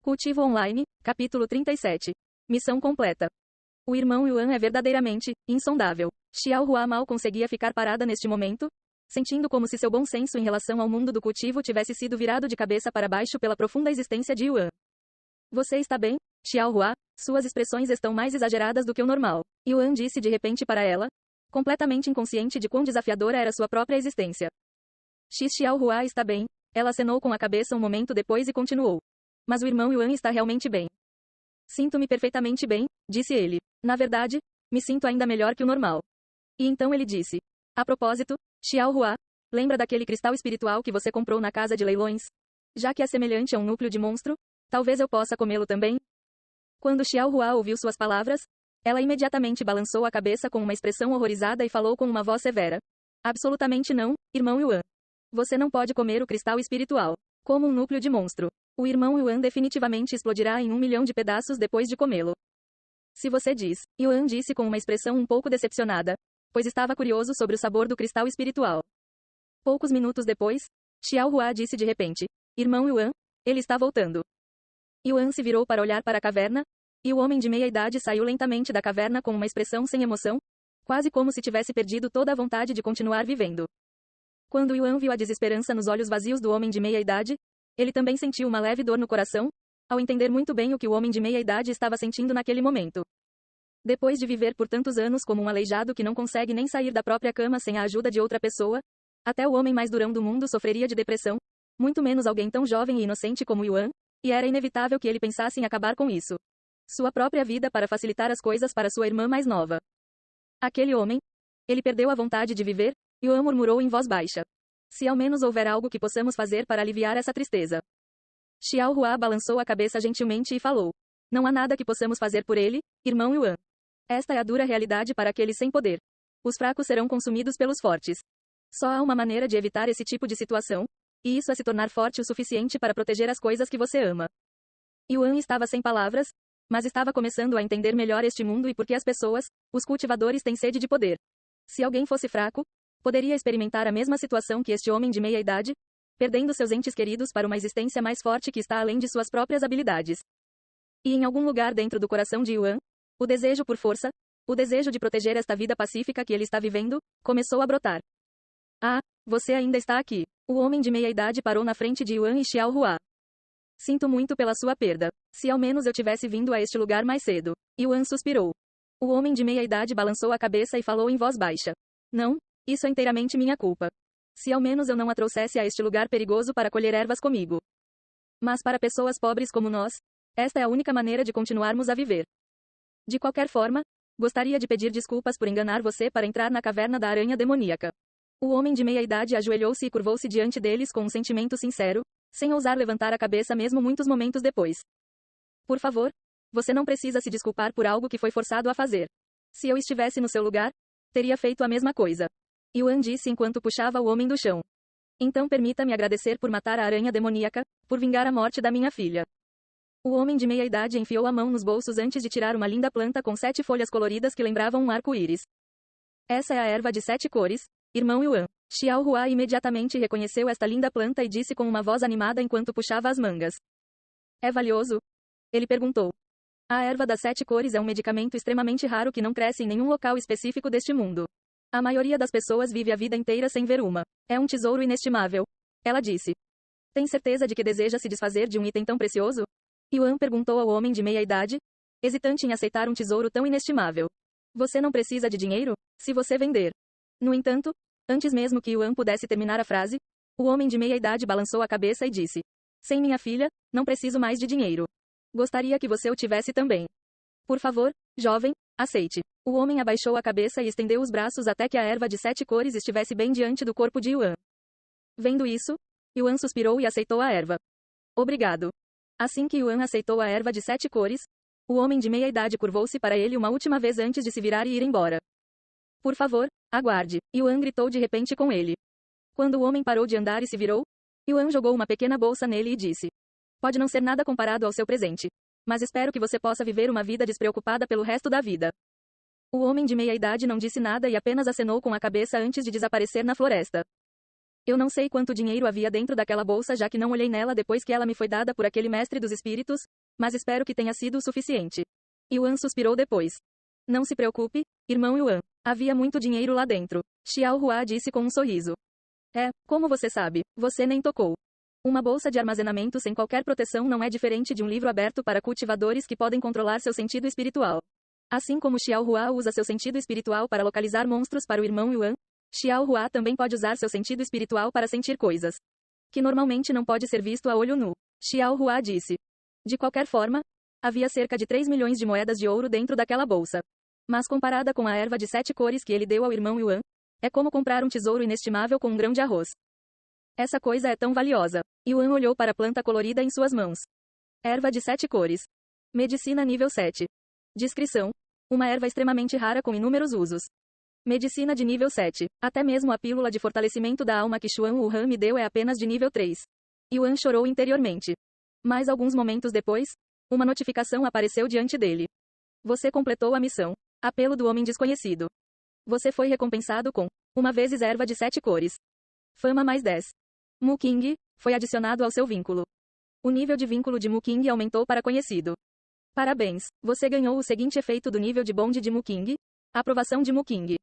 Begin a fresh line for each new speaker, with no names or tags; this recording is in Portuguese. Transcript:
Cultivo Online, capítulo 37. Missão completa. O irmão Yuan é verdadeiramente insondável. Xiaohua mal conseguia ficar parada neste momento, sentindo como se seu bom senso em relação ao mundo do cultivo tivesse sido virado de cabeça para baixo pela profunda existência de Yuan. Você está bem, Xiaohua? Suas expressões estão mais exageradas do que o normal. Yuan disse de repente para ela, completamente inconsciente de quão desafiadora era sua própria existência. Xiaohua está bem. Ela acenou com a cabeça um momento depois e continuou. Mas o irmão Yuan está realmente bem. Sinto-me perfeitamente bem, disse ele. Na verdade, me sinto ainda melhor que o normal. E então ele disse. A propósito, Xiaohua, lembra daquele cristal espiritual que você comprou na casa de leilões? Já que é semelhante a um núcleo de monstro, talvez eu possa comê-lo também? Quando Xiaohua ouviu suas palavras, ela imediatamente balançou a cabeça com uma expressão horrorizada e falou com uma voz severa. Absolutamente não, irmão Yuan. Você não pode comer o cristal espiritual. Como um núcleo de monstro. O irmão Yuan definitivamente explodirá em 1 milhão de pedaços depois de comê-lo. Se você diz, Yuan disse com uma expressão um pouco decepcionada, pois estava curioso sobre o sabor do cristal espiritual. Poucos minutos depois, Xiaohua disse de repente, irmão Yuan, ele está voltando. Yuan se virou para olhar para a caverna, e o homem de meia idade saiu lentamente da caverna com uma expressão sem emoção, quase como se tivesse perdido toda a vontade de continuar vivendo. Quando Yuan viu a desesperança nos olhos vazios do homem de meia idade, ele também sentiu uma leve dor no coração, ao entender muito bem o que o homem de meia idade estava sentindo naquele momento. Depois de viver por tantos anos como um aleijado que não consegue nem sair da própria cama sem a ajuda de outra pessoa, até o homem mais durão do mundo sofreria de depressão, muito menos alguém tão jovem e inocente como Yuan, e era inevitável que ele pensasse em acabar com isso. Sua própria vida para facilitar as coisas para sua irmã mais nova. Aquele homem, ele perdeu a vontade de viver, Yuan murmurou em voz baixa. Se ao menos houver algo que possamos fazer para aliviar essa tristeza. Xiaohua balançou a cabeça gentilmente e falou. Não há nada que possamos fazer por ele, irmão Yuan. Esta é a dura realidade para aqueles sem poder. Os fracos serão consumidos pelos fortes. Só há uma maneira de evitar esse tipo de situação, e isso é se tornar forte o suficiente para proteger as coisas que você ama. Yuan estava sem palavras, mas estava começando a entender melhor este mundo e por que as pessoas, os cultivadores têm sede de poder. Se alguém fosse fraco, poderia experimentar a mesma situação que este homem de meia idade, perdendo seus entes queridos para uma existência mais forte que está além de suas próprias habilidades. E em algum lugar dentro do coração de Yuan, o desejo por força, o desejo de proteger esta vida pacífica que ele está vivendo, começou a brotar. Ah, você ainda está aqui. O homem de meia idade parou na frente de Yuan e Xiaohua. Sinto muito pela sua perda. Se ao menos eu tivesse vindo a este lugar mais cedo. Yuan suspirou. O homem de meia idade balançou a cabeça e falou em voz baixa. Não, isso é inteiramente minha culpa. Se ao menos eu não a trouxesse a este lugar perigoso para colher ervas comigo. Mas para pessoas pobres como nós, esta é a única maneira de continuarmos a viver. De qualquer forma, gostaria de pedir desculpas por enganar você para entrar na caverna da aranha demoníaca. O homem de meia idade ajoelhou-se e curvou-se diante deles com um sentimento sincero, sem ousar levantar a cabeça mesmo muitos momentos depois. Por favor, você não precisa se desculpar por algo que foi forçado a fazer. Se eu estivesse no seu lugar, teria feito a mesma coisa. Yuan disse enquanto puxava o homem do chão. Então permita-me agradecer por matar a aranha demoníaca, por vingar a morte da minha filha. O homem de meia idade enfiou a mão nos bolsos antes de tirar uma linda planta com 7 folhas coloridas que lembravam um arco-íris. Essa é a erva de 7 cores, irmão Yuan. Xiaohua imediatamente reconheceu esta linda planta e disse com uma voz animada enquanto puxava as mangas. É valioso? Ele perguntou. A erva das 7 cores é um medicamento extremamente raro que não cresce em nenhum local específico deste mundo. A maioria das pessoas vive a vida inteira sem ver uma. É um tesouro inestimável. Ela disse. Tem certeza de que deseja se desfazer de um item tão precioso? Yuan perguntou ao homem de meia idade, hesitante em aceitar um tesouro tão inestimável. Você não precisa de dinheiro, se você vender. No entanto, antes mesmo que Yuan pudesse terminar a frase, o homem de meia idade balançou a cabeça e disse. Sem minha filha, não preciso mais de dinheiro. Gostaria que você o tivesse também. Por favor, jovem, aceite. O homem abaixou a cabeça e estendeu os braços até que a erva de 7 cores estivesse bem diante do corpo de Yuan. Vendo isso, Yuan suspirou e aceitou a erva. Obrigado. Assim que Yuan aceitou a erva de 7 cores, o homem de meia idade curvou-se para ele uma última vez antes de se virar e ir embora. Por favor, aguarde. Yuan gritou de repente com ele. Quando o homem parou de andar e se virou, Yuan jogou uma pequena bolsa nele e disse. Pode não ser nada comparado ao seu presente. Mas espero que você possa viver uma vida despreocupada pelo resto da vida. O homem de meia idade não disse nada e apenas acenou com a cabeça antes de desaparecer na floresta. Eu não sei quanto dinheiro havia dentro daquela bolsa já que não olhei nela depois que ela me foi dada por aquele mestre dos espíritos, mas espero que tenha sido o suficiente. Yuan suspirou depois. Não se preocupe, irmão Yuan. Havia muito dinheiro lá dentro. Xiao Hua disse com um sorriso. Como você sabe, você nem tocou. Uma bolsa de armazenamento sem qualquer proteção não é diferente de um livro aberto para cultivadores que podem controlar seu sentido espiritual. Assim como Xiao Hua usa seu sentido espiritual para localizar monstros para o irmão Yuan, Xiao Hua também pode usar seu sentido espiritual para sentir coisas que normalmente não pode ser visto a olho nu. Xiao Hua disse. De qualquer forma, havia cerca de 3 milhões de moedas de ouro dentro daquela bolsa. Mas comparada com a erva de 7 cores que ele deu ao irmão Yuan, é como comprar um tesouro inestimável com um grão de arroz. Essa coisa é tão valiosa. Yuan olhou para a planta colorida em suas mãos. Erva de 7 cores. Medicina nível 7. Descrição. Uma erva extremamente rara com inúmeros usos. Medicina de nível 7. Até mesmo a pílula de fortalecimento da alma que Xuan Wuhan me deu é apenas de nível 3. Yuan chorou interiormente. Mas alguns momentos depois, uma notificação apareceu diante dele. Você completou a missão. Apelo do Homem Desconhecido. Você foi recompensado com uma vezes erva de 7 cores. Fama mais 10. Mu King foi adicionado ao seu vínculo. O nível de vínculo de Mu King aumentou para conhecido. Parabéns, você ganhou o seguinte efeito do nível de bonde de Mu King. Aprovação de Mu King.